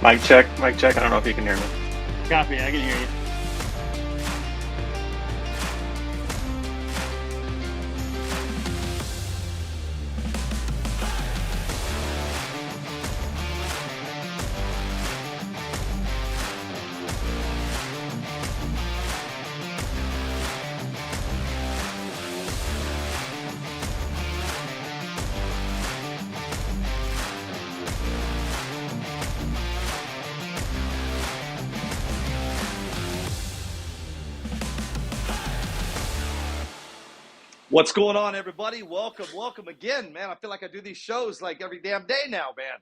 Mic check, mic check. I don't know if you can hear me. Copy, I can hear you. What's going on, everybody? Welcome again, man. I feel like I do these shows like every damn day now, man.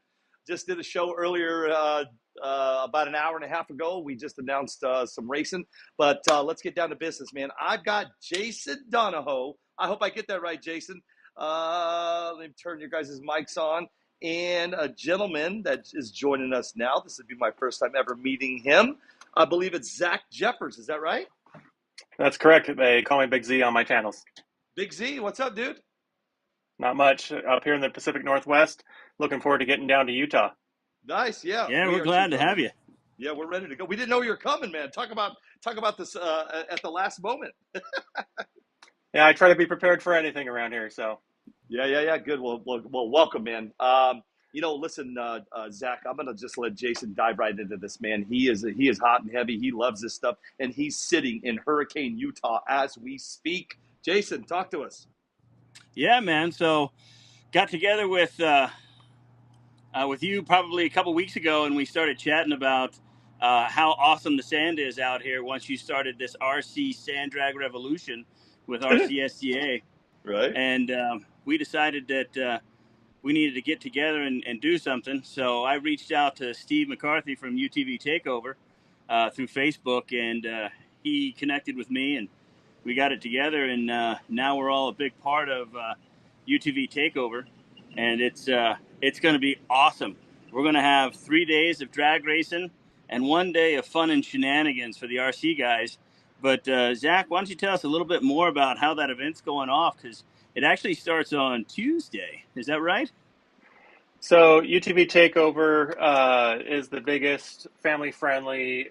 Just did a show earlier, about an hour and a half ago. We just announced some racing, but let's get down to business, man. I've got Jason Donahoe. I hope I get that right, Jason. Let me turn your guys' mics on. And a gentleman that is joining us now. This would be my first time ever meeting him. I believe it's Zach Jeffers. Is that right? That's correct. They call me Big Z on my channels. Big Z, what's up, dude? Not much up here in the Pacific Northwest. Looking forward to getting down to Utah. Nice, yeah. Yeah, We we're are glad too, to have you. yeah, we're ready to go. We didn't know you were coming, man. Talk about this at the last moment. Yeah, I try to be prepared for anything around here. So Yeah. Good. Well, welcome, man. Listen, Zach, I'm gonna just let Jason dive right into this, man. He is hot and heavy. He loves this stuff, and he's sitting in Hurricane, Utah, as we speak. Jason, talk to us. Yeah, man. So got together with you probably a couple weeks ago, and we started chatting about how awesome the sand is out here. Once you started this RC sand drag revolution with Rcsda, Right. and we decided that we needed to get together and do something. So I reached out to Steve McCarthy from UTV Takeover through Facebook, and he connected with me, and we got it together. And now we're all a big part of UTV Takeover, and it's going to be awesome. We're going to have 3 days of drag racing and 1 day of fun and shenanigans for the RC guys. But Zach, why don't you tell us a little bit more about how that event's going off? Because it actually starts on Tuesday. Is that right? So UTV Takeover is the biggest family-friendly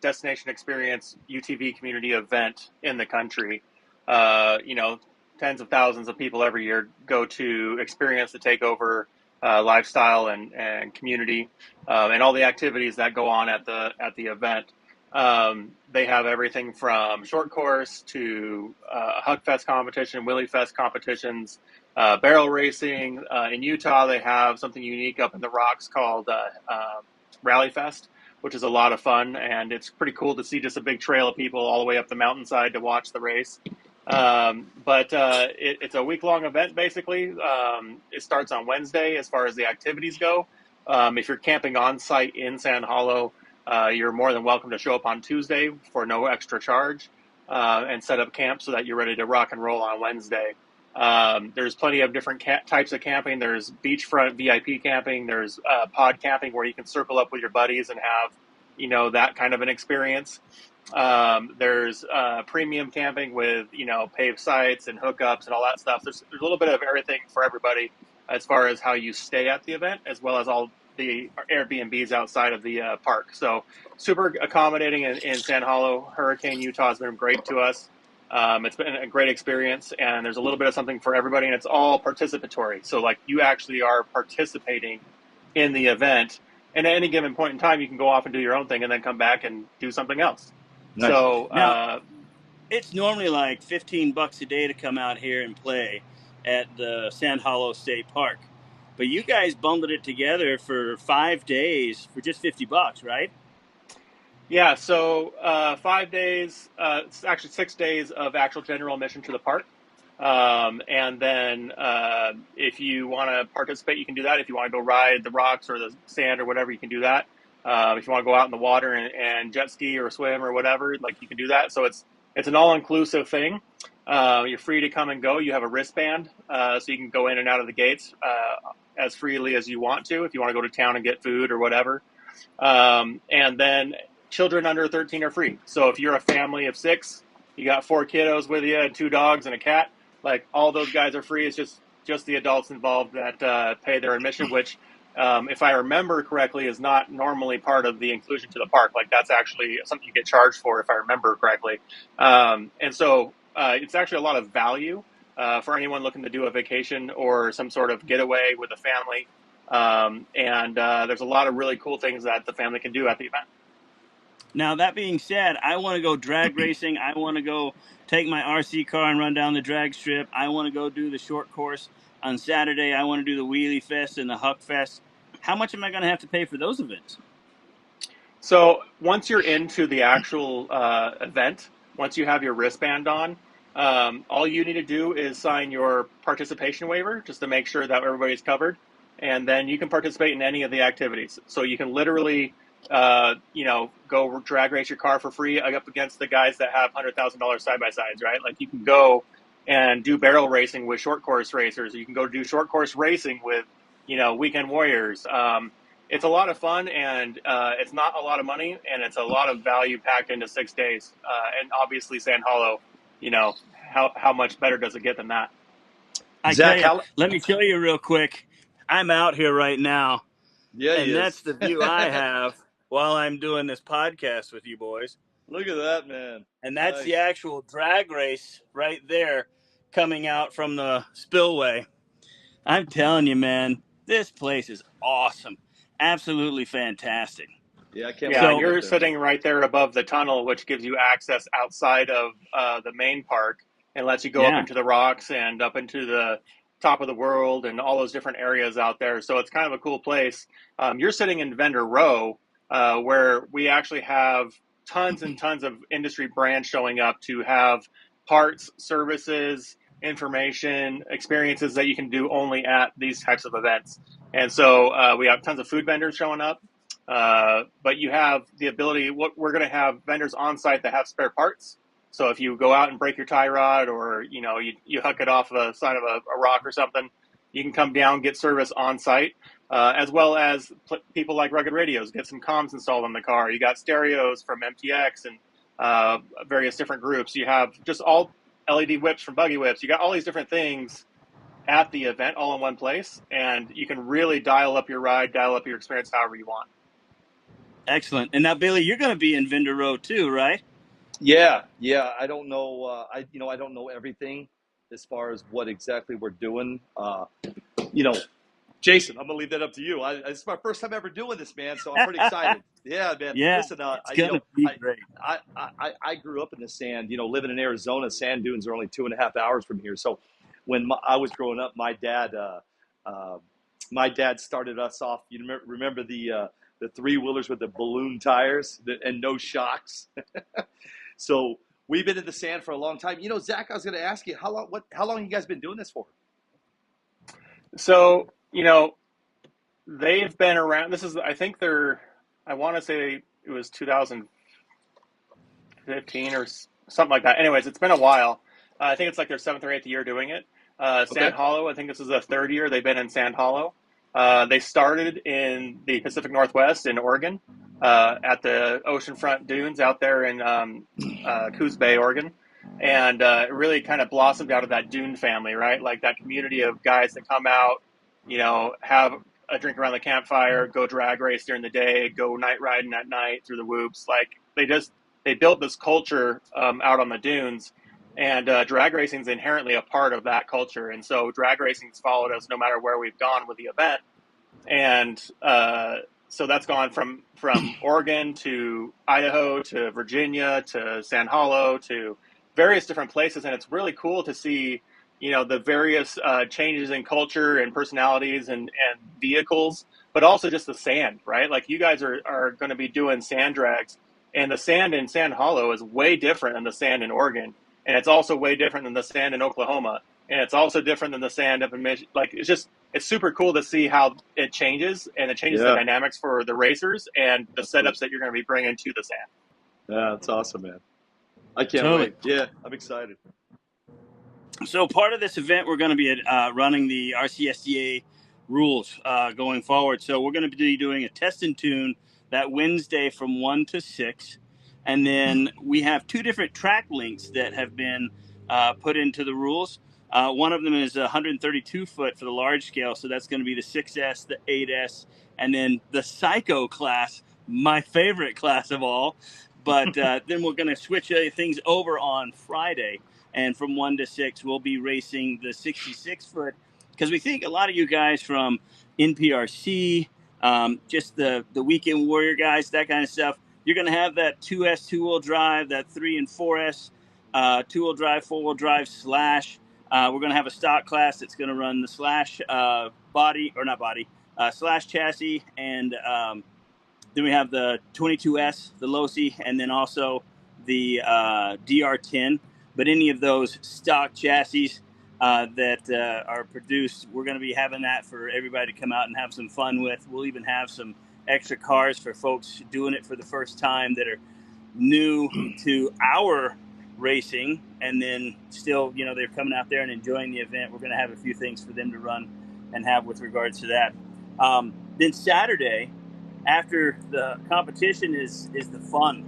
destination experience UTV community event in the country. Tens of thousands of people every year go to experience the Takeover lifestyle and community and all the activities that go on at the event. They have everything from short course to Huck Fest competition, Willie Fest competitions, barrel racing. In Utah, they have something unique up in the rocks called Rally Fest, which is a lot of fun, and it's pretty cool to see just a big trail of people all the way up the mountainside to watch the race. It's a week-long event, basically. It starts on Wednesday as far as the activities go. If you're camping on site in Sand Hollow, you're more than welcome to show up on Tuesday for no extra charge and set up camp so that you're ready to rock and roll on Wednesday. There's plenty of different types of camping. There's beachfront VIP camping. There's pod camping where you can circle up with your buddies and have, that kind of an experience. There's premium camping with, paved sites and hookups and all that stuff. There's a little bit of everything for everybody as far as how you stay at the event, as well as all the Airbnbs outside of the park. So super accommodating in Sand Hollow. Hurricane, Utah has been great to us. It's been a great experience, and there's a little bit of something for everybody, and it's all participatory. So like you actually are participating in the event, and at any given point in time, you can go off and do your own thing and then come back and do something else. Nice. So Now, it's normally like $15 a day to come out here and play at the Sand Hollow State Park. But you guys bundled it together for 5 days for just $50, right? yeah, so 5 days, it's actually 6 days of actual general admission to the park. And then if you want to participate, you can do that. If you want to go ride the rocks or the sand or whatever, you can do that. If you want to go out in the water and jet ski or swim or whatever, like you can do that. So it's an all-inclusive thing. You're free to come and go. You have a wristband, so you can go in and out of the gates as freely as you want to, if you want to go to town and get food or whatever. And then children under 13 are free. So if you're a family of 6, you got 4 kiddos with you and 2 dogs and a cat, like all those guys are free. It's just the adults involved that pay their admission, which if I remember correctly, is not normally part of the inclusion to the park. Like that's actually something you get charged for, if I remember correctly. And so it's actually a lot of value for anyone looking to do a vacation or some sort of getaway with a family. And there's a lot of really cool things that the family can do at the event. Now, that being said, I want to go drag racing. I want to go take my RC car and run down the drag strip. I want to go do the short course on Saturday. I want to do the Wheelie Fest and the Huck Fest. How much am I going to have to pay for those events? So once you're into the actual event, once you have your wristband on, all you need to do is sign your participation waiver just to make sure that everybody's covered. And then you can participate in any of the activities. So you can literally, go drag race your car for free up against the guys that have $100,000 side-by-sides, right? Like you can go and do barrel racing with short course racers. You can go do short course racing with, weekend warriors. It's a lot of fun, and it's not a lot of money, and it's a lot of value packed into 6 days. And obviously, Sand Hollow, how much better does it get than that? Zach, let me show you real quick. I'm out here right now, and that's the view I have while I'm doing this podcast with you boys. Look at that, man. And that's nice. The actual drag race right there coming out from the spillway. I'm telling you, man, this place is awesome. Absolutely fantastic. Yeah, I can't. Yeah, you're sitting right there above the tunnel, which gives you access outside of the main park and lets you go up into the rocks and up into the top of the world and all those different areas out there. So it's kind of a cool place. You're sitting in Vendor Row, where we actually have tons and tons of industry brands showing up to have parts, services, information, experiences that you can do only at these types of events. And so we have tons of food vendors showing up, but you have the ability, we're going to have vendors on site that have spare parts. So if you go out and break your tie rod or, you hook it off the side of a rock or something, you can come down, get service on site, as well as people like Rugged Radios, get some comms installed on the car. You got stereos from MTX and various different groups. You have just all LED whips from Buggy Whips. You got all these different things at the event all in one place, and you can really dial up your ride, dial up your experience however you want. Excellent. And now, Billy, you're going to be in Vendor Row too, right? Yeah. I don't know. I don't know everything as far as what exactly we're doing. Jason, I'm gonna leave that up to you. This is my first time ever doing this, man. So I'm pretty excited. Yeah, man. Yeah, listen, it's gonna be great. I grew up in the sand. Living in Arizona, sand dunes are only 2.5 hours from here. So when I was growing up, my dad started us off. You remember the 3-wheelers with the balloon tires and no shocks. So we've been in the sand for a long time. Zach, I was going to ask you how long you guys been doing this for? So they've been around. I want to say it was 2015 or something like that. Anyways, it's been a while. I think it's like their 7th or 8th year doing it. Sand Hollow, I think this is the 3rd year they've been in Sand Hollow. They started in the Pacific Northwest in Oregon, at the oceanfront dunes out there in Coos Bay, Oregon. And it really kind of blossomed out of that dune family, right? Like that community of guys that come out, have a drink around the campfire, go drag race during the day, go night riding at night through the whoops. Like they built this culture out on the dunes, and drag racing is inherently a part of that culture. And so drag racing's followed us no matter where we've gone with the event. And so that's gone from Oregon to Idaho to Virginia to Sand Hollow to various different places. And it's really cool to see, the various changes in culture and personalities and vehicles, but also just the sand, right? Like you guys are going to be doing sand drags, and the sand in Sand Hollow is way different than the sand in Oregon. And it's also way different than the sand in Oklahoma. And it's also different than the sand up in Michigan. Like it's super cool to see how it changes, and it changes the dynamics for the racers and the setups that you're going to be bringing to the sand. Yeah, that's awesome, man. I can't wait. Yeah, I'm excited. So part of this event, we're going to be running the Rcsda rules going forward. So we're going to be doing a test and tune that Wednesday from 1 to 6. And then we have 2 different track links that have been put into the rules. One of them is 132 foot for the large scale, so that's going to be the 6S, the 8S, and then the Psycho class, my favorite class of all. But then we're going to switch things over on Friday, and from 1 to 6, we'll be racing the 66 foot, because we think a lot of you guys from NPRC, just the Weekend Warrior guys, that kind of stuff, you're going to have that 2S two-wheel drive, that 3 and 4S two-wheel drive, four-wheel drive slash. We're going to have a stock class that's going to run the slash slash chassis, and then we have the 22S, the Losi, and then also the DR10. But any of those stock chassis that are produced, we're going to be having that for everybody to come out and have some fun with. We'll even have some extra cars for folks doing it for the first time that are new to our racing, and then still, they're coming out there and enjoying the event. We're going to have a few things for them to run and have with regards to that. Then Saturday, after the competition, is the fun.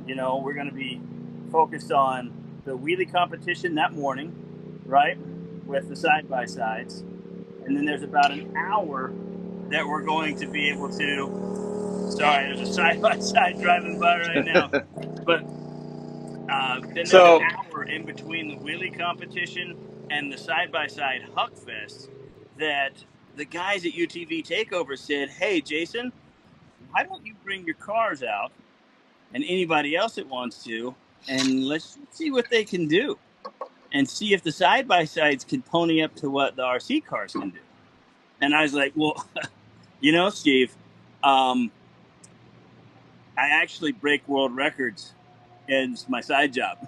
We're going to be focused on the wheelie competition that morning, right, with the side-by-sides. And then there's about an hour that we're going to be able to, sorry, there's a side-by-side driving by right now. But then there's an hour in between the wheelie competition and the side-by-side Huck Fest that the guys at UTV Takeover said, hey, Jason, why don't you bring your cars out and anybody else that wants to, and let's see what they can do and see if the side-by-sides can pony up to what the RC cars can do. And I was like, well, Steve, I actually break world records as my side job.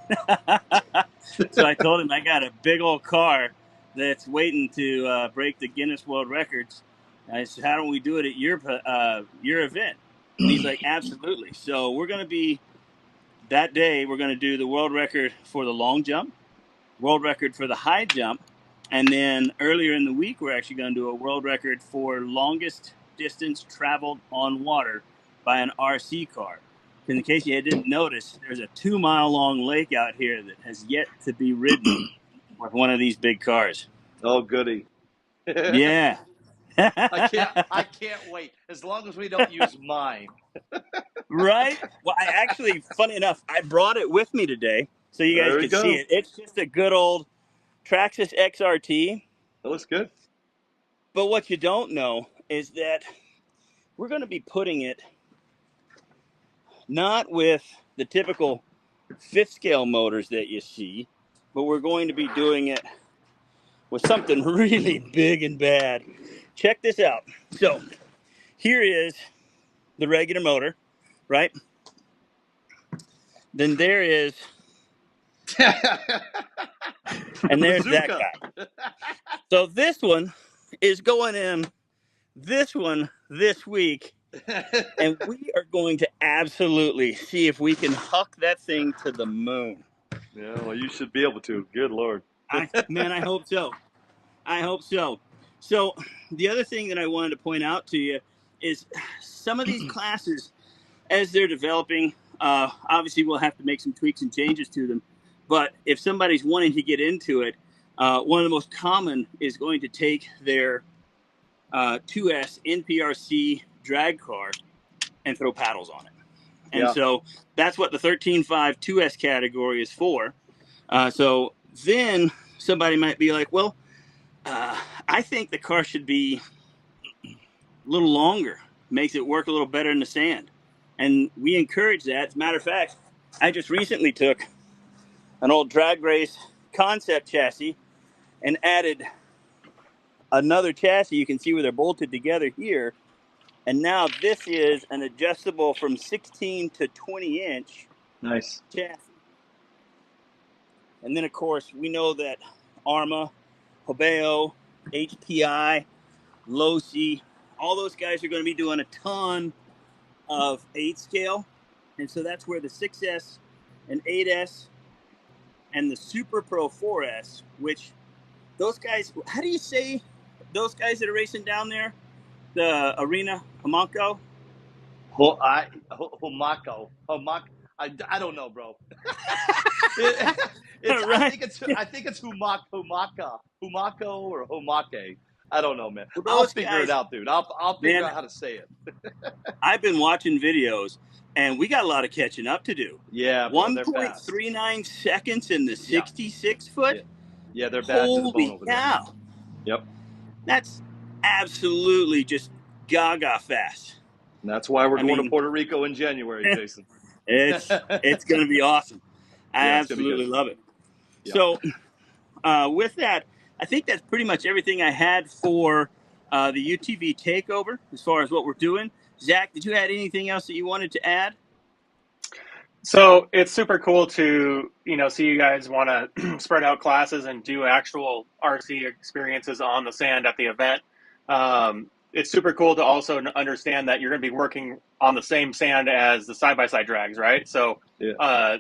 So I told him I got a big old car that's waiting to break the Guinness World Records. And I said, how don't we do it at your event? And he's like, absolutely. So we're going to be, that day, we're going to do the world record for the long jump, world record for the high jump, and then earlier in the week, we're actually going to do a world record for longest distance traveled on water by an RC car. In case you didn't notice, there's a 2-mile-long lake out here that has yet to be ridden with one of these big cars. Oh, goody. Yeah. I can't wait, as long as we don't use mine. Right? Well, I actually, funny enough, I brought it with me today so you guys could see it. It's just a good old Traxxas XRT. That looks good. But what you don't know is that we're going to be putting it not with the typical fifth scale motors that you see, but we're going to be doing it with something really big and bad. Check this out. So here is the regular motor, right? Then there is, and there's that guy. So this one is going in this one this week, and we are going to absolutely see if we can huck that thing to the moon. Yeah, well, you should be able to. Good Lord. I hope so. I hope so. So the other thing that I wanted to point out to you is some of these classes, as they're developing, obviously we'll have to make some tweaks and changes to them. But if somebody's wanting to get into it, one of the most common is going to take their 2S NPRC drag car and throw paddles on it. And so that's what the 13.5 2S category is for. So then somebody might be like, well, I think the car should be a little longer, makes it work a little better in the sand. And we encourage that. As a matter of fact, I just recently took an old drag race concept chassis and added another chassis. You can see where they're bolted together here. And now this is an adjustable from 16 to 20 inch chassis. And then, of course, we know that Arma, Hobeo, HPI, Losi, all those guys are going to be doing a ton of 8 scale. And so that's where the 6S and 8S and the Super Pro 4S, which those guys, how do you say those guys that are racing down there? The arena, Homako? Homako. I don't know, bro. It's Right? I think it's Humako or Homake. I don't know, man. Well, I'll those figure it guys, out, dude. I'll figure man, out how to say it. I've been watching videos, and we got a lot of catching up to do. Yeah, bro, they're fast. 1.39 seconds in the Yeah, 66 foot. yeah, yeah. They're bad to the bone Holy over there. cow! Yep. That's absolutely just gaga fast. And that's why we're I going to mean, Puerto Rico in January, Jason. it's going to be awesome. I Yeah, it's gonna be absolutely good. love it. Yeah. So, with that, I think that's pretty much everything I had for the UTV takeover as far as what we're doing. Zach, did you add anything else that you wanted to add? So it's super cool to, see you guys want to spread out classes and do actual RC experiences on the sand at the event. It's super cool to also understand that you're going to be working on the same sand as the side-by-side drags, right? So Yeah.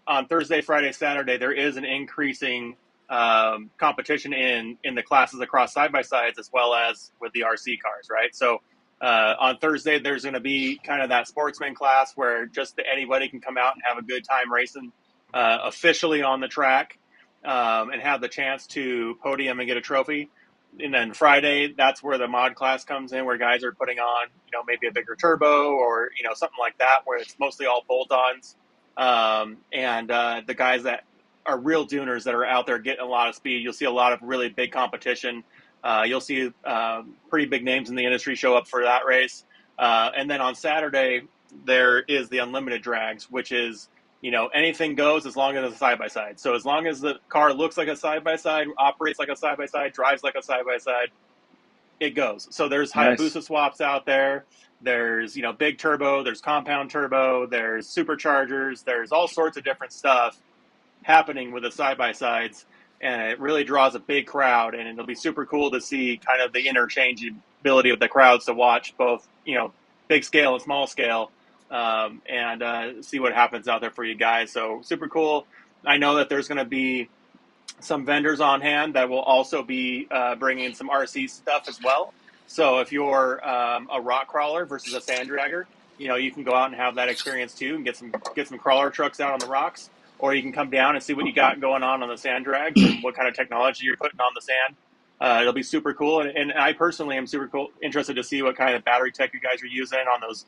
on Thursday, Friday, Saturday, there is an increasing competition in the classes across side-by-sides as well as with the RC cars, right? So on Thursday, there's going to be kind of that sportsman class where just anybody can come out and have a good time racing officially on the track and have the chance to podium and get a trophy. And then Friday, that's where the mod class comes in, where guys are putting on, maybe a bigger turbo or, something like that, where it's mostly all bolt-ons. And the guys that are real tuners that are out there getting a lot of speed, you'll see a lot of really big competition. You'll see pretty big names in the industry show up for that race. And then on Saturday, there is the unlimited drags, which is, anything goes as long as it's a side-by-side. So as long as the car looks like a side-by-side, operates like a side-by-side, drives like a side-by-side, it goes. So there's Hayabusa swaps out there. There's, big turbo, there's compound turbo, there's superchargers, there's all sorts of different stuff happening with the side-by-sides. And it really draws a big crowd, and it'll be super cool to see kind of the interchangeability of the crowds to watch both, big scale and small scale, and see what happens out there for you guys. So super cool. I know that there's going to be some vendors on hand that will also be bringing some RC stuff as well. So if you're a rock crawler versus a sand dragger, you can go out and have that experience too, and get some crawler trucks out on the rocks. Or you can come down and see what you got going on the sand drags and what kind of technology you're putting on the sand. It'll be super cool. And I personally am interested to see what kind of battery tech you guys are using on those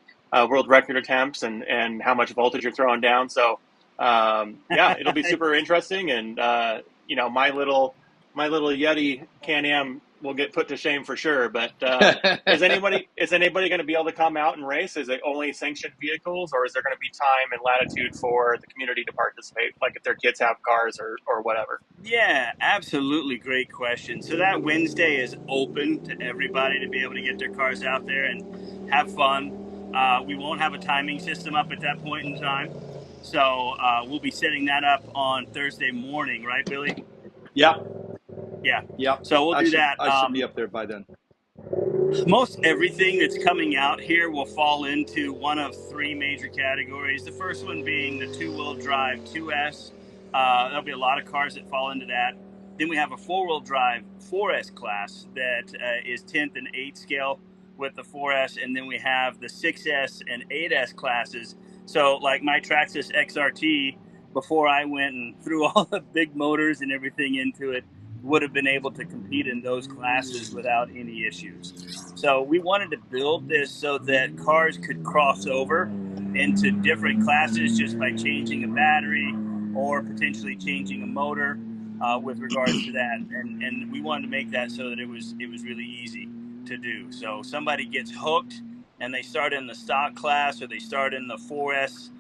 world record attempts and how much voltage you're throwing down. So, yeah, it'll be super interesting. And, my little Yeti Can-Am will get put to shame for sure. But is anybody going to be able to come out and race? Is it only sanctioned vehicles, or is there going to be time and latitude for the community to participate, like if their kids have cars or whatever? Yeah, absolutely. Great question. So that Wednesday is open to everybody to be able to get their cars out there and have fun. We won't have a timing system up at that point in time. So we'll be setting that up on Thursday morning, right, Billy? Yeah. Yeah. Yeah. So we'll do that. I should be up there by then. Most everything that's coming out here will fall into one of three major categories. The first one being the two-wheel drive 2S. There'll be a lot of cars that fall into that. Then we have a four-wheel drive 4S class that is 10th and 8th scale with the 4S. And then we have the 6S and 8S classes. So like my Traxxas XRT, before I went and threw all the big motors and everything into it, would have been able to compete in those classes without any issues. So we wanted to build this so that cars could cross over into different classes just by changing a battery or potentially changing a motor with regards to that. And we wanted to make that so that it was really easy to do. So somebody gets hooked and they start in the stock class or they start in the 4S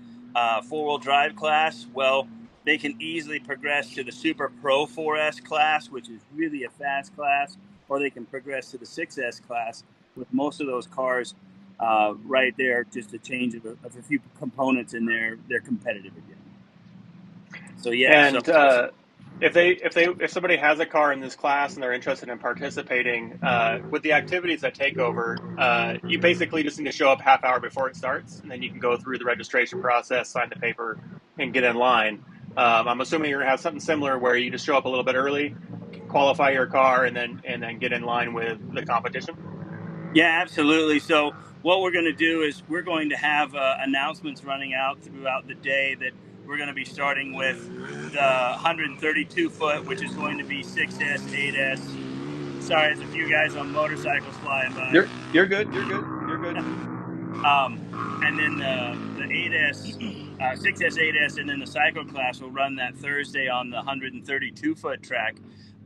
four-wheel drive class, well, they can easily progress to the Super Pro 4S class, which is really a fast class, or they can progress to the 6S class with most of those cars right there, just a change of a few components in there. They're competitive again. So yeah. And if somebody has a car in this class and they're interested in participating with the activities that take over, you basically just need to show up half hour before it starts, and then you can go through the registration process, sign the paper, and get in line. I'm assuming you're gonna have something similar where you just show up a little bit early, qualify your car, and then get in line with the competition. Yeah, absolutely. So what we're going to do is we're going to have announcements running out throughout the day that we're going to be starting with the 132 foot, which is going to be 6S, 8S. Sorry, there's a few guys on motorcycles flying by. You're good. And then the 8S, 6S, 8S, and then the cycle class will run that Thursday on the 132 foot track.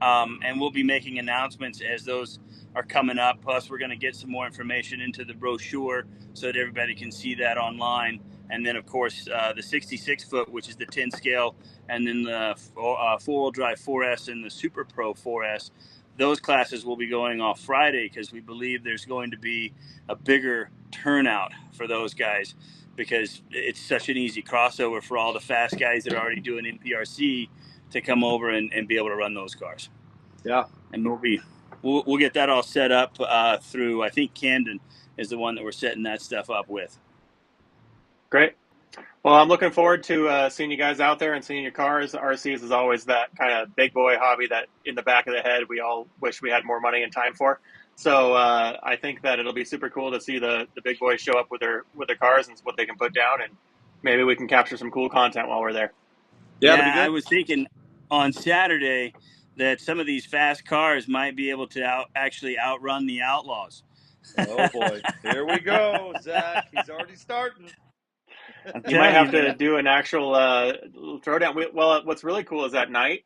And we'll be making announcements as those are coming up. Plus, we're going to get some more information into the brochure so that everybody can see that online. And then, of course, the 66 foot, which is the 10 scale, and then the four-wheel drive 4S and the Super Pro 4S. Those classes will be going off Friday because we believe there's going to be a bigger turnout for those guys because it's such an easy crossover for all the fast guys that are already doing NPRC to come over and be able to run those cars. Yeah. And we'll get that all set up through, I think Camden is the one that we're setting that stuff up with. Great. Well, I'm looking forward to seeing you guys out there and seeing your cars. RCs is always that kind of big boy hobby that in the back of the head we all wish we had more money and time for. So I think that it'll be super cool to see the big boys show up with their cars and what they can put down, and maybe we can capture some cool content while we're there. Yeah, I was thinking on Saturday that some of these fast cars might be able to actually outrun the Outlaws. Oh boy, here we go, Zach. He's already starting. You might have to do an actual throwdown. Well, what's really cool is at night,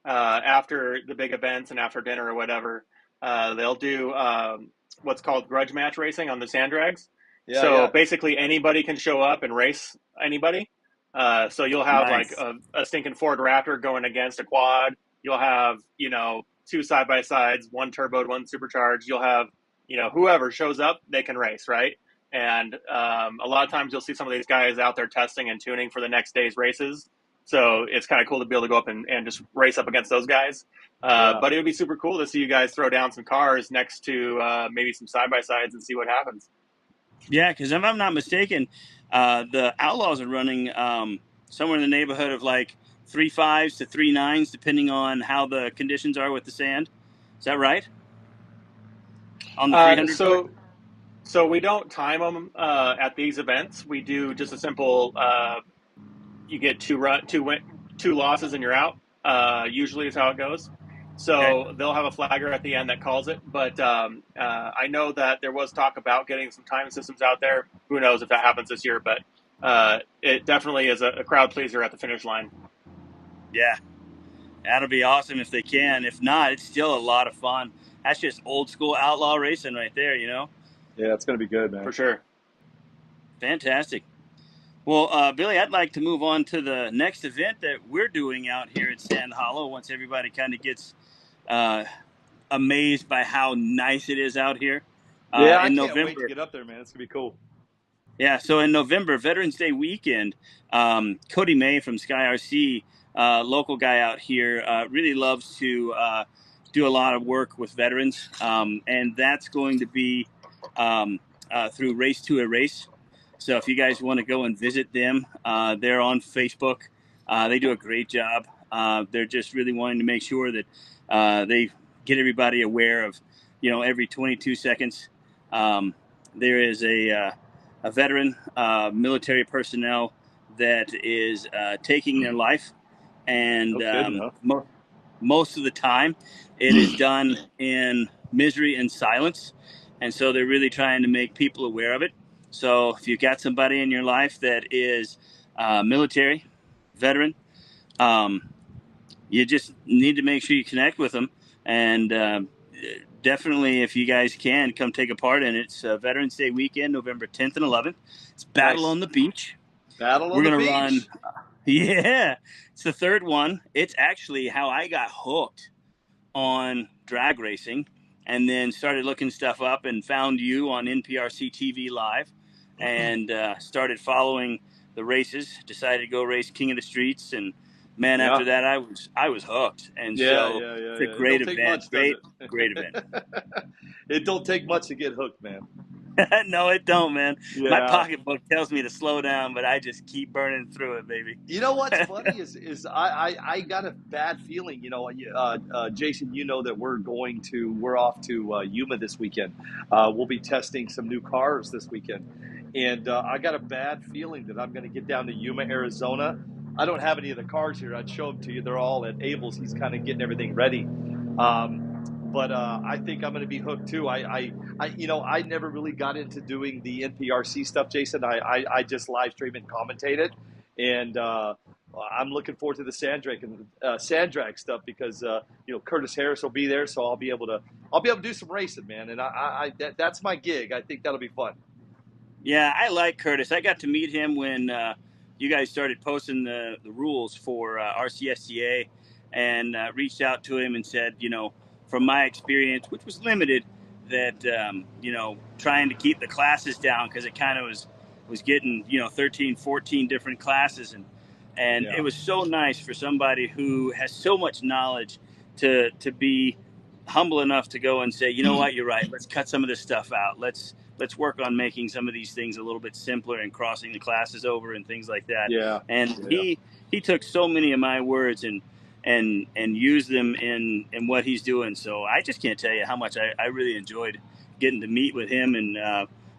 after the big events and after dinner or whatever, they'll do what's called grudge match racing on the sand drags. So basically anybody can show up and race anybody. So you'll have like a stinking Ford Raptor going against a quad. You'll have, two side-by-sides, one turboed, one supercharged. You'll have, whoever shows up, they can race, right? And a lot of times you'll see some of these guys out there testing and tuning for the next day's races. So it's kind of cool to be able to go up and just race up against those guys. But it would be super cool to see you guys throw down some cars next to maybe some side-by-sides and see what happens. Yeah, because if I'm not mistaken, the Outlaws are running somewhere in the neighborhood of like 3.5s to 3.9s, depending on how the conditions are with the sand. Is that right? On the 300 So we don't time them at these events. We do just a simple. You get two losses and you're out. Usually is how it goes. So they'll have a flagger at the end that calls it. But I know that there was talk about getting some time systems out there. Who knows if that happens this year? But it definitely is a crowd pleaser at the finish line. Yeah, that'll be awesome if they can. If not, it's still a lot of fun. That's just old school outlaw racing right there, Yeah, it's going to be good, man. For sure. Fantastic. Well, Billy, I'd like to move on to the next event that we're doing out here at Sand Hollow once everybody kind of gets amazed by how nice it is out here. I can't wait to get up there, man. It's going to be cool. Yeah, so in November, Veterans Day weekend, Cody May from Sky RC, local guy out here, really loves to do a lot of work with veterans, and that's going to be through Race to Erase. So if you guys want to go and visit them, they're on Facebook. They do a great job. They're just really wanting to make sure that they get everybody aware of, every 22 seconds, there is a veteran military personnel that is taking their life. And most of the time it is done in misery and silence. And so they're really trying to make people aware of it. So if you've got somebody in your life that is military, veteran, you just need to make sure you connect with them. And definitely, if you guys can, come take a part in it. It's Veterans Day weekend, November 10th and 11th. It's Battle on the Beach. We're going to run. Yeah, it's the third one. It's actually how I got hooked on drag racing, and then started looking stuff up and found you on NPRC TV Live, and started following the races. Decided to go race King of the Streets, and man, after that I was hooked. And it's a great event. Great event. It don't take much to get hooked, man. No, it don't, man. Yeah. My pocketbook tells me to slow down, but I just keep burning through it, baby. You know what's funny is I got a bad feeling. Jason, that we're off to Yuma this weekend. We'll be testing some new cars this weekend, and I got a bad feeling that I'm going to get down to Yuma, Arizona. I don't have any of the cars here. I'd show them to you. They're all at Abel's. He's kind of getting everything ready. But I think I'm going to be hooked too. I never really got into doing the NPRC stuff, Jason. I just live stream and commentate it, and I'm looking forward to the Sandrag stuff because Curtis Harris will be there, so I'll be able to do some racing, man. And that's my gig. I think that'll be fun. Yeah, I like Curtis. I got to meet him when you guys started posting the rules for Rcsda, and reached out to him and said, from my experience, which was limited, that trying to keep the classes down because it kind of was getting 13, 14 different classes, and Yeah. it was so nice for somebody who has so much knowledge to be humble enough to go and say, you know what, you're right. Let's cut some of this stuff out. Let's work on making some of these things a little bit simpler and crossing the classes over and things like that. Yeah. And he took so many of my words and used them in what he's doing. So I just can't tell you how much I really enjoyed getting to meet with him and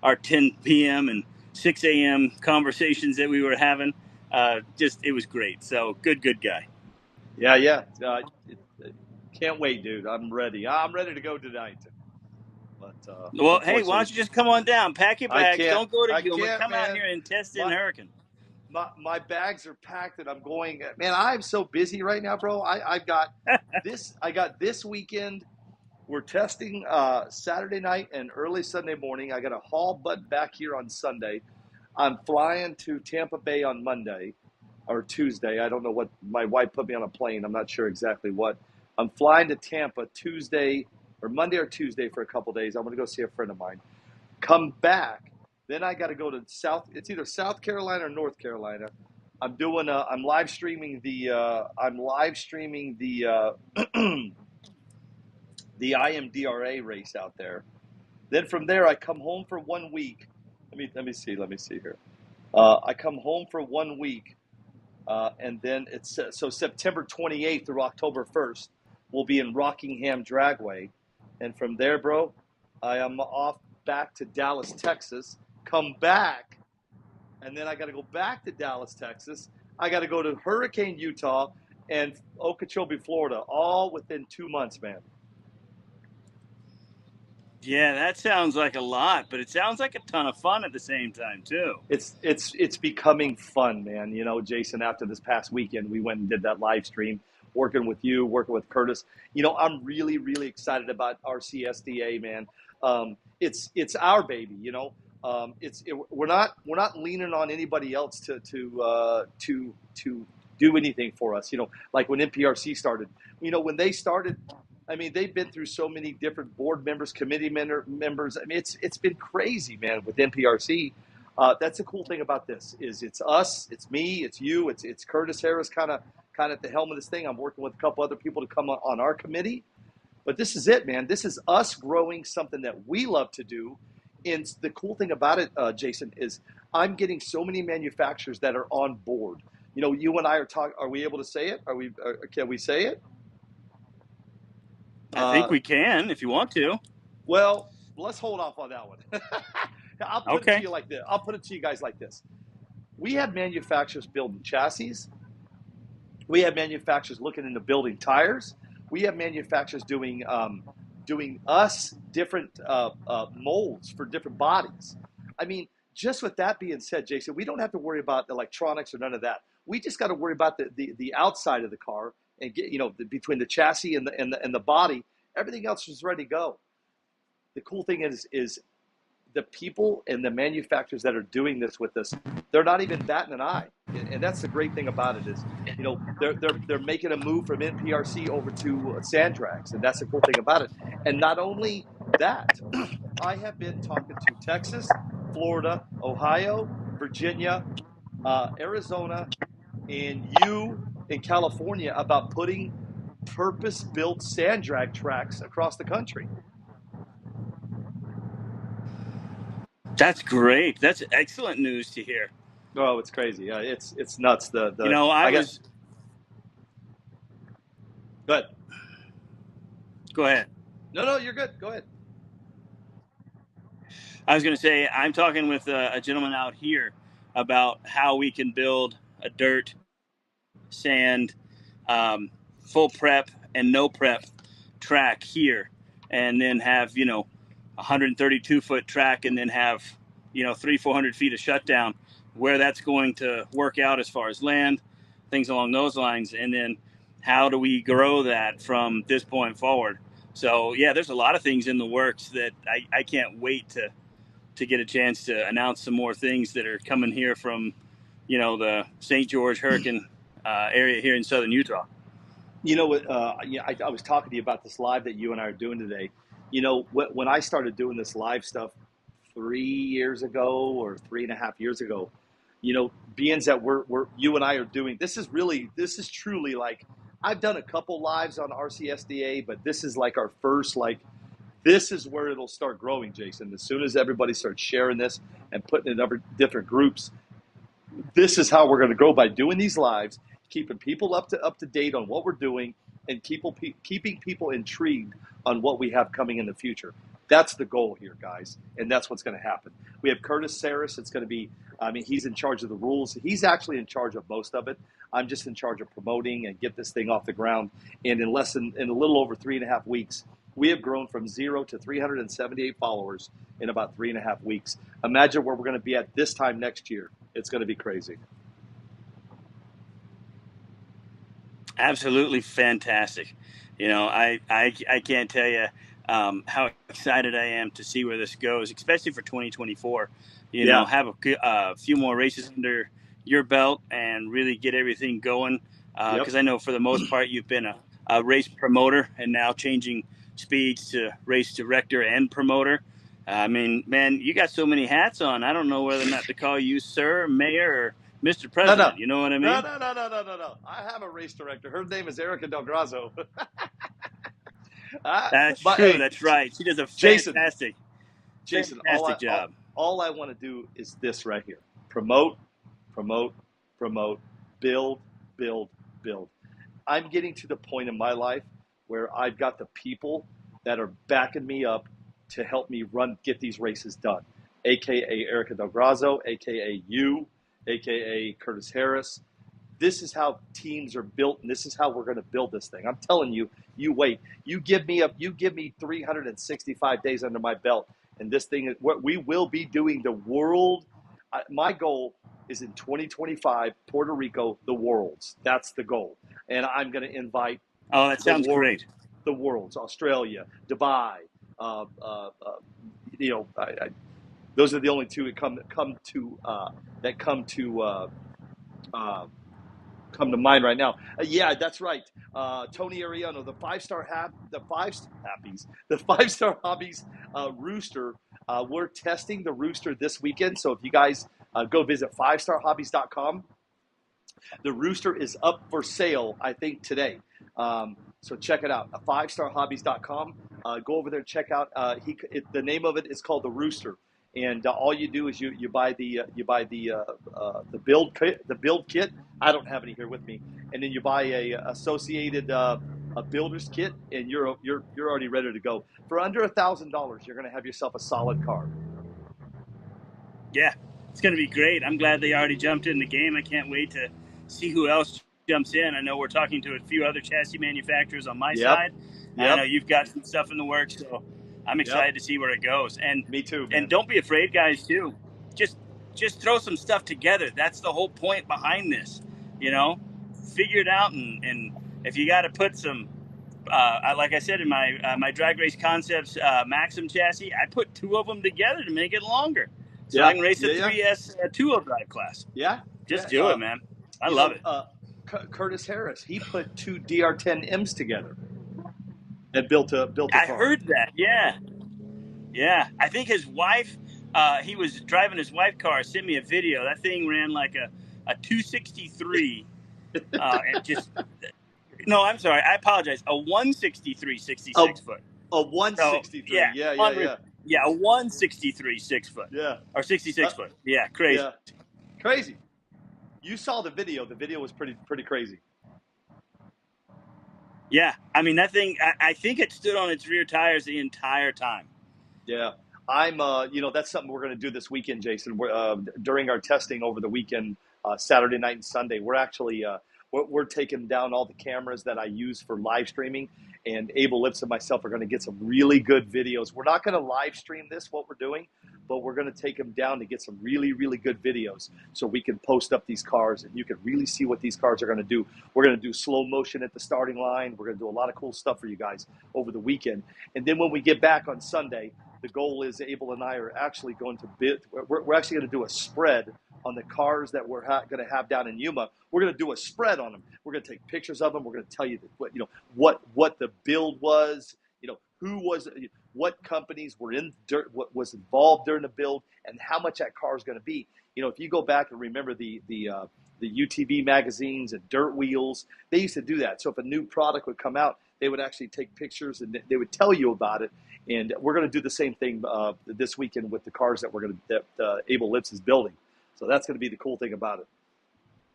our 10 p.m. and 6 a.m. conversations that we were having. It was great. So good guy. Yeah. Can't wait, dude. I'm ready. I'm ready to go tonight. But well, hey, why don't you just come on down, pack your bags, don't go to Yuma, come out here and test in Hurricane. My bags are packed and I'm going. Man, I'm so busy right now, bro. I've got this. I got this weekend. We're testing Saturday night and early Sunday morning. I got a haul butt back here on Sunday. I'm flying to Tampa Bay on Monday or Tuesday. I don't know what. My wife put me on a plane. I'm not sure exactly what. I'm flying to Tampa Tuesday or Monday or Tuesday for a couple days. I'm going to go see a friend of mine. Come back. Then I got to go to it's either South Carolina or North Carolina. I'm live streaming the the IMDRA race out there. Then from there I come home for 1 week. Let me see here. I come home for 1 week, and then it's so September 28th through October 1st we'll be in Rockingham Dragway, and from there, bro, I am off back to Dallas, Texas. Come back, and then I got to go back to Dallas, Texas. I got to go to Hurricane, Utah, and Okeechobee, Florida, all within 2 months, man. Yeah, that sounds like a lot, but it sounds like a ton of fun at the same time too. It's becoming fun, man. Jason, after this past weekend, we went and did that live stream, working with you, working with Curtis. I'm really, really excited about Rcsda, man. It's our baby, we're not leaning on anybody else to do anything for us. Like when NPRC started, when they started, they've been through so many different board members, committee members. It's been crazy, man, with NPRC. That's the cool thing about this is it's us, it's me, it's you, it's Curtis Harris kind of at the helm of this thing. I'm working with a couple other people to come on our committee. But this is it, man. This is us growing something that we love to do. And the cool thing about it, Jason, is I'm getting so many manufacturers that are on board. You and I are talking. Are we able to say it? Can we say it? I think we can, if you want to. Well, let's hold off on that one. I'll put it to you like this. I'll put it to you guys like this. We have manufacturers building chassis. We have manufacturers looking into building tires. We have manufacturers doing us different molds for different bodies. Just with that being said, Jason, we don't have to worry about electronics or none of that. We just got to worry about the outside of the car and get between the chassis and the body. Everything else is ready to go. The cool thing is the people and the manufacturers that are doing this with us, they're not even batting an eye. And that's the great thing about it is, they're making a move from NPRC over to Sandrags, and that's the cool thing about it. And not only that, I have been talking to Texas, Florida, Ohio, Virginia, Arizona, and you in California about putting purpose-built Sandrag tracks across the country. That's great. That's excellent news to hear. Oh, it's crazy. It's nuts. Go ahead. No, you're good. Go ahead. I was going to say, I'm talking with a gentleman out here about how we can build a dirt sand, full prep and no prep track here, and then have 132-foot track, and then have 300-400 feet of shutdown, where that's going to work out as far as land, things along those lines, and then how do we grow that from this point forward. So yeah, there's a lot of things in the works that I can't wait to get a chance to announce some more things that are coming here from the St. George Hurricane area here in southern Utah. You know what? I was talking to you about this live that you and I are doing today. When I started doing this live stuff 3 years ago or 3.5 years ago, being that we're you and I are doing this is truly like, I've done a couple lives on RCSDA, but this is like our first, like, this is where it'll start growing, Jason. As soon as everybody starts sharing this and putting it in other different groups, this is how we're going to grow, by doing these lives, keeping people up to date on what we're doing, and keeping people intrigued on what we have coming in the future. That's the goal here, guys, and that's what's going to happen. We have Curtis Saris. It's going to be, he's in charge of the rules. He's actually in charge of most of it. I'm just in charge of promoting and get this thing off the ground. And in a little over 3.5 weeks, we have grown from 0 to 378 followers in about 3.5 weeks. Imagine where we're going to be at this time next year. It's going to be crazy. Absolutely fantastic. I can't tell you how excited I am to see where this goes, especially for 2024. Have a few more races under your belt and really get everything going. Because I know for the most part you've been a race promoter, and now changing speeds to race director and promoter. I mean, man, you got so many hats on. I don't know whether or not to call you sir, mayor, or Mr. President. No. You know what I mean? No. I have a race director. Her name is Erica Del Grazo. That's true. Hey, that's right. She does a fantastic job. All I want to do is this right here: promote, build. I'm getting to the point in my life where I've got the people that are backing me up to help me get these races done, aka Erica Del Grazo, aka you, aka Curtis Harris. This is how teams are built, and this is how we're going to build this thing. I'm telling you, you wait. You give me 365 days under my belt, and this thing, what we will be doing the world. My goal is in 2025, Puerto Rico, the Worlds. That's the goal, and I'm going to invite. Oh, that sounds great. The Worlds, Australia, Dubai. Those are the only two that come to mind right now. Yeah, that's right. Tony Ariano, the five-star hobbies rooster. We're testing the rooster this weekend. So if you guys go visit 5starhobbies.com, the rooster is up for sale, I think, today. So check it out. 5starhobbies.com. Go over there and check out. The name of it is called the Rooster. And all you do is you buy the build kit. I don't have any here with me. And then you buy a associated a builder's kit, and you're already ready to go. For under $1,000, you're going to have yourself a solid car. Yeah, it's going to be great. I'm glad they already jumped in the game. I can't wait to see who else jumps in. I know we're talking to a few other chassis manufacturers on my side. I know you've got some stuff in the works, so I'm excited to see where it goes. And me too, man. And don't be afraid, guys, too. Just throw some stuff together. That's the whole point behind this. Figure it out, and if you got to put some, like I said in my Drag Race Concepts Maxim chassis, I put 2 of them together to make it longer, so I can race a 3S 2-wheel drive class. Just do it, man. I love it. Curtis Harris, he put 2 DR10Ms together and built a car. I heard that. Yeah. I think his wife, he was driving his wife's car, sent me a video. That thing ran like a 263. No, I'm sorry. I apologize. A 163 66 foot. A 163. So, yeah. Yeah, a 163 6 foot. Yeah. Or 66 foot. Yeah, crazy. Yeah. Crazy. You saw the video. The video was pretty crazy. Yeah, I mean, that thing, I think it stood on its rear tires the entire time. Yeah. I'm, that's something we're going to do this weekend, Jason. We're, during our testing over the weekend, Saturday night and Sunday, we're actually, we're taking down all the cameras that I use for live streaming, and Abel Lips and myself are going to get some really good videos. We're not going to live stream what we're doing, but we're going to take them down to get some really, really good videos so we can post up these cars and you can really see what these cars are going to do. We're going to do slow motion at the starting line. We're going to do a lot of cool stuff for you guys over the weekend. And then when we get back on Sunday, the goal is Abel and I are actually going to we're actually going to do a spread on the cars that we're going to have down in Yuma. We're going to do a spread on them. We're going to take pictures of them. We're going to tell you what the build was, who was, what companies were in what was involved during the build, and how much that car is going to be. If you go back and remember the UTV magazines and Dirt Wheels, they used to do that. So if a new product would come out, they would actually take pictures and they would tell you about it. And we're going to do the same thing this weekend with the cars that Abel Lips is building. So that's going to be the cool thing about it.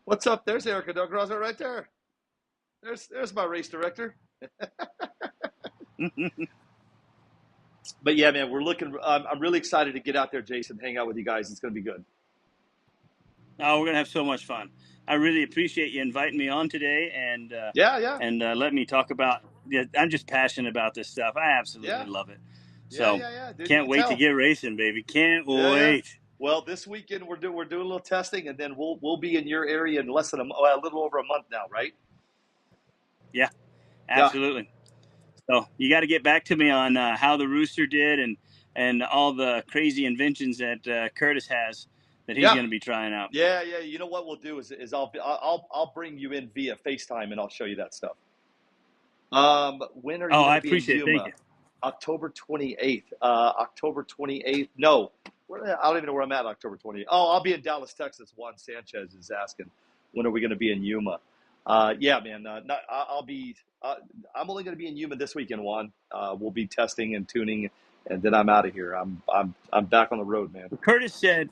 What's up? There's Erica Delgraza right there. There's my race director. But yeah, man, we're looking. I'm really excited to get out there, Jason, hang out with you guys. It's going to be good. Oh, we're going to have so much fun. I really appreciate you inviting me on today and let me talk about. Yeah, I'm just passionate about this stuff. I absolutely love it. So Dude, can't wait to get racing, baby. Can't wait. Yeah. Well, this weekend we're doing a little testing, and then we'll be in your area in less than a little over a month now, right? Yeah, absolutely. Yeah. So you got to get back to me on how the Rooster did and all the crazy inventions that Curtis has that he's going to be trying out. Yeah. You know what we'll do is I'll bring you in via FaceTime and I'll show you that stuff. When are you? Oh, I appreciate it. Thank you. October 28th. October 28th. No, I don't even know where I'm at. October 28th. Oh, I'll be in Dallas, Texas. Juan Sanchez is asking, when are we going to be in Yuma? Yeah, man. I'll be. I'm only going to be in Yuma this weekend, Juan. We'll be testing and tuning, and then I'm out of here. I'm back on the road, man. Curtis said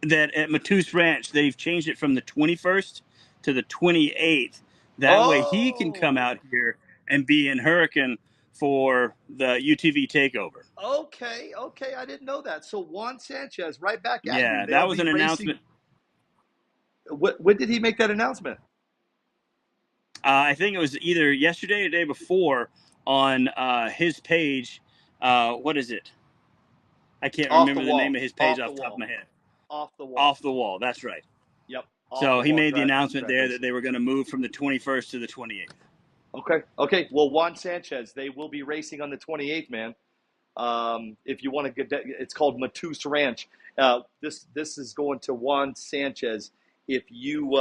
that at Matus Ranch they've changed it from the 21st to the 28th. That way he can come out here and be in Hurricane for the UTV takeover. Okay, I didn't know that. So Juan Sanchez, right back at you. Yeah, that was an announcement. When did he make that announcement? I think it was either yesterday or the day before on his page. What is it? I can't remember the name of his page off the top of my head. Off the Wall. Off the Wall, that's right. Yep. So he made the announcement there that they were going to move from the 21st to the 28th. Okay. Well, Juan Sanchez, they will be racing on the 28th, man. If you want to get that, it's called Matus Ranch. This is going to Juan Sanchez. If you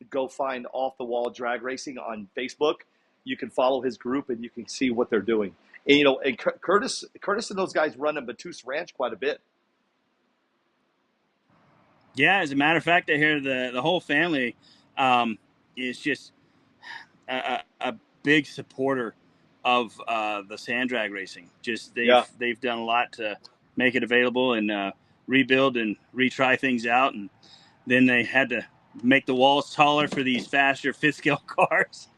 go find Off the Wall Drag Racing on Facebook, you can follow his group and you can see what they're doing. And and Curtis and those guys run a Matus Ranch quite a bit. Yeah, as a matter of fact, I hear the whole family is just a big supporter of the sand drag racing. Just they've done a lot to make it available and rebuild and retry things out, and then they had to make the walls taller for these faster fifth scale cars.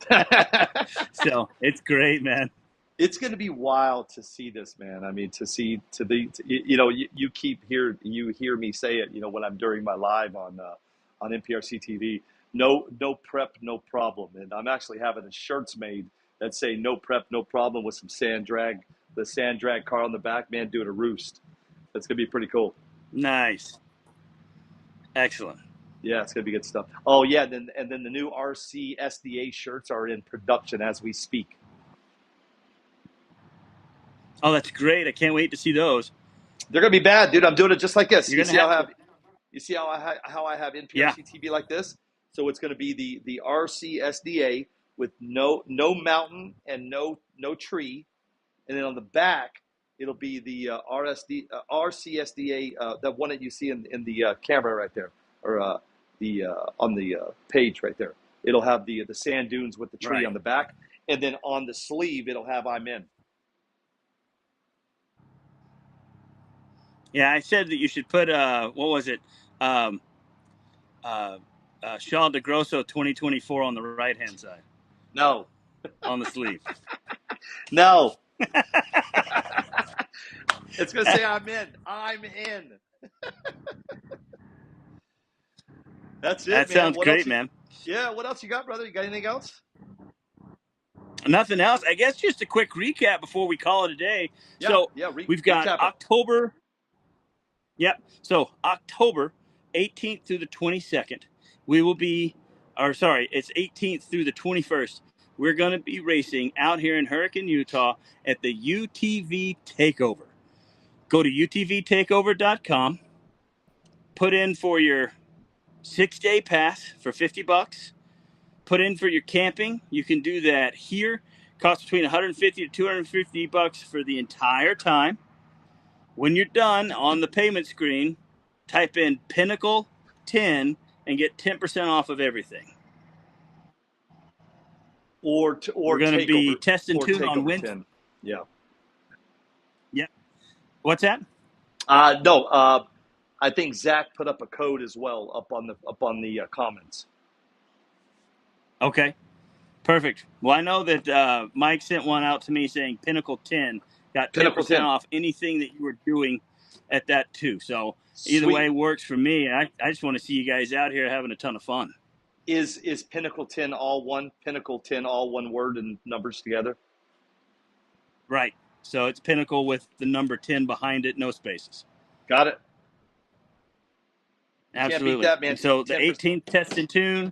So it's great, man. It's going to be wild to see this, man. I mean, you hear me say it, when I'm during my live on NPRC TV, no prep, no problem. And I'm actually having the shirts made that say no prep, no problem with some the sand drag car on the back, man, doing a roost. That's going to be pretty cool. Nice. Excellent. Yeah, it's going to be good stuff. Oh yeah. And then the new Rcsda shirts are in production as we speak. Oh, that's great! I can't wait to see those. They're gonna be bad, dude. I'm doing it just like this. You see how I have NPRC TV like this? So it's gonna be the Rcsda with no mountain and no tree, and then on the back it'll be the Rcsda, that one that you see in the camera right there, or on the page right there. It'll have the sand dunes with the tree on the back, and then on the sleeve it'll have I'm in. Yeah, I said that you should put what was it? Shaw DeGrosso 2024 on the right hand side. No. On the sleeve. No. It's gonna say I'm in. I'm in. That's That it, man. sounds What else? great, man. Yeah. What else you got, brother? You got anything else? Nothing else. I guess just a quick recap before we call it a day. Yeah. So Yeah. we've got Recap it. October. Yep. So October 18th through the 22nd, we will be, or sorry, it's 18th through the 21st. We're going to be racing out here in Hurricane, Utah at the UTV Takeover. Go to utvtakeover.com, put in for your 6-day pass for $50. Put in for your camping. You can do that here. Costs between $150 to $250 for the entire time. When you're done on the payment screen, type in Pinnacle 10 and get 10% off of everything. Or We're going to be takeover test and or tune on takeover Wednesday. 10. Yeah. Yep. What's that? No. I think Zach put up a code as well up on the comments. Okay. Perfect. Well, I know that Mike sent one out to me saying Pinnacle 10 got 10% Pinnacle 10. off anything that you were doing at that too. So either Sweet. way works for me. I just want to see you guys out here having a ton of fun. Is Pinnacle 10 all one? Pinnacle 10 all one word and numbers together? Right. So it's Pinnacle with the number 10 behind it, no spaces. Got it. You Absolutely. can't beat that, man. And so the 18th test and tune,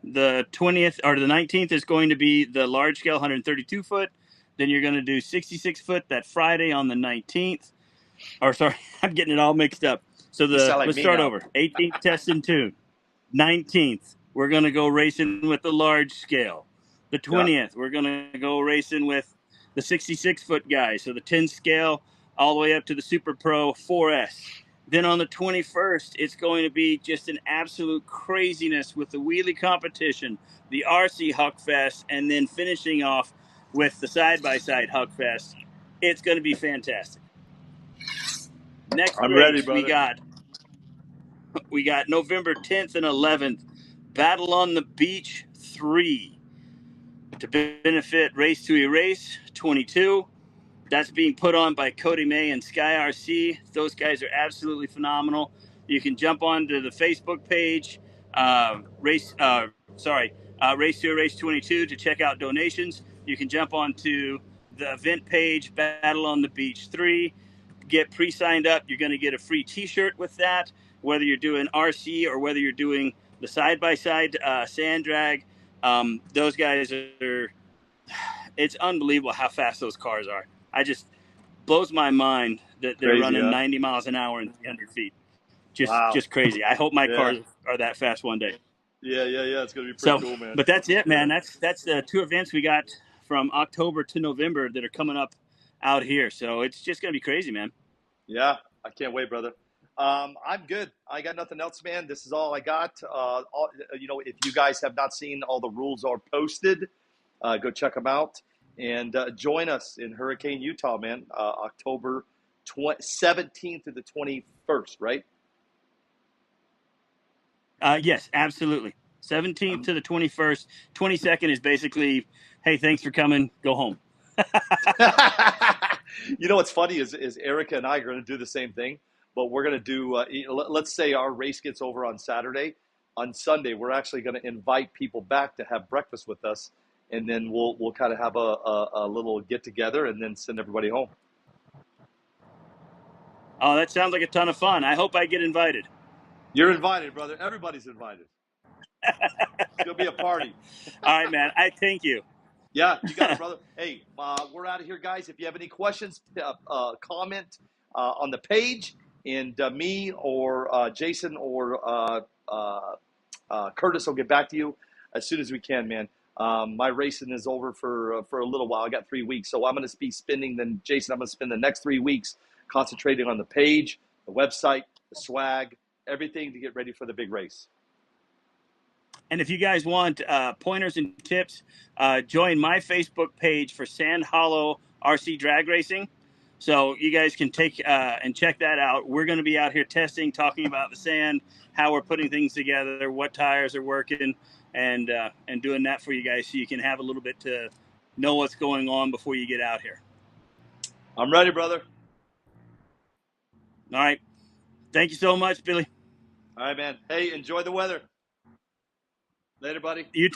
the 20th or the 19th is going to be the large scale 132 foot. Then you're going to do 66 foot that Friday on the 19th. Or sorry, I'm getting it all mixed up. So let's start over. 18th test and tune. 19th, we're going to go racing with the large scale. The 20th, we're going to go racing with the 66 foot guy. So the 10 scale all the way up to the Super Pro 4S. Then on the 21st, it's going to be just an absolute craziness with the wheelie competition, the RC Huck Fest, and then finishing off with the side-by-side Huck Fest. It's going to be fantastic. Next I'm race, ready, brother. we got November 10th and 11th, Battle on the Beach 3 to benefit Race to Erase 22. That's being put on by Cody May and Sky RC. Those guys are absolutely phenomenal. You can jump onto the Facebook page, Race to Erase 22 to check out donations. You can jump onto the event page, Battle on the Beach 3. Get pre-signed up. You're going to get a free T-shirt with that, whether you're doing RC or whether you're doing the side-by-side sand drag. Those guys are, it's unbelievable how fast those cars are. I just blows my mind that they're running 90 miles an hour and 300 feet. Just crazy. I hope my cars are that fast one day. Yeah. It's going to be pretty cool, man. But that's it, man. That's the two events we got from October to November that are coming up out here. So it's just going to be crazy, man. Yeah, I can't wait, brother. I'm good. I got nothing else, man. This is all I got. If you guys have not seen, all the rules are posted. Go check them out and join us in Hurricane, Utah, man. October 17th to the 21st, right? Yes, absolutely. 17th to the 21st. 22nd is basically, hey, thanks for coming. Go home. You know what's funny is Erica and I are going to do the same thing, but we're going to do. Let's say our race gets over on Saturday. On Sunday, we're actually going to invite people back to have breakfast with us, and then we'll kind of have a little get together, and then send everybody home. Oh, that sounds like a ton of fun. I hope I get invited. You're invited, brother. Everybody's invited. It's going to be a party. All right, man. I thank you. Yeah, you got it, brother. Hey, we're out of here, guys. If you have any questions, comment on the page, and me or Jason or Curtis will get back to you as soon as we can, man. My racing is over for a little while. I got 3 weeks, so I'm going to be spending. Then Jason, I'm going to spend the next 3 weeks concentrating on the page, the website, the swag, everything to get ready for the big race. And if you guys want pointers and tips, join my Facebook page for Sand Hollow RC Drag Racing. So you guys can take and check that out. We're going to be out here testing, talking about the sand, how we're putting things together, what tires are working, and doing that for you guys so you can have a little bit to know what's going on before you get out here. I'm ready, brother. All right. Thank you so much, Billy. All right, man. Hey, enjoy the weather. Later, buddy. You too.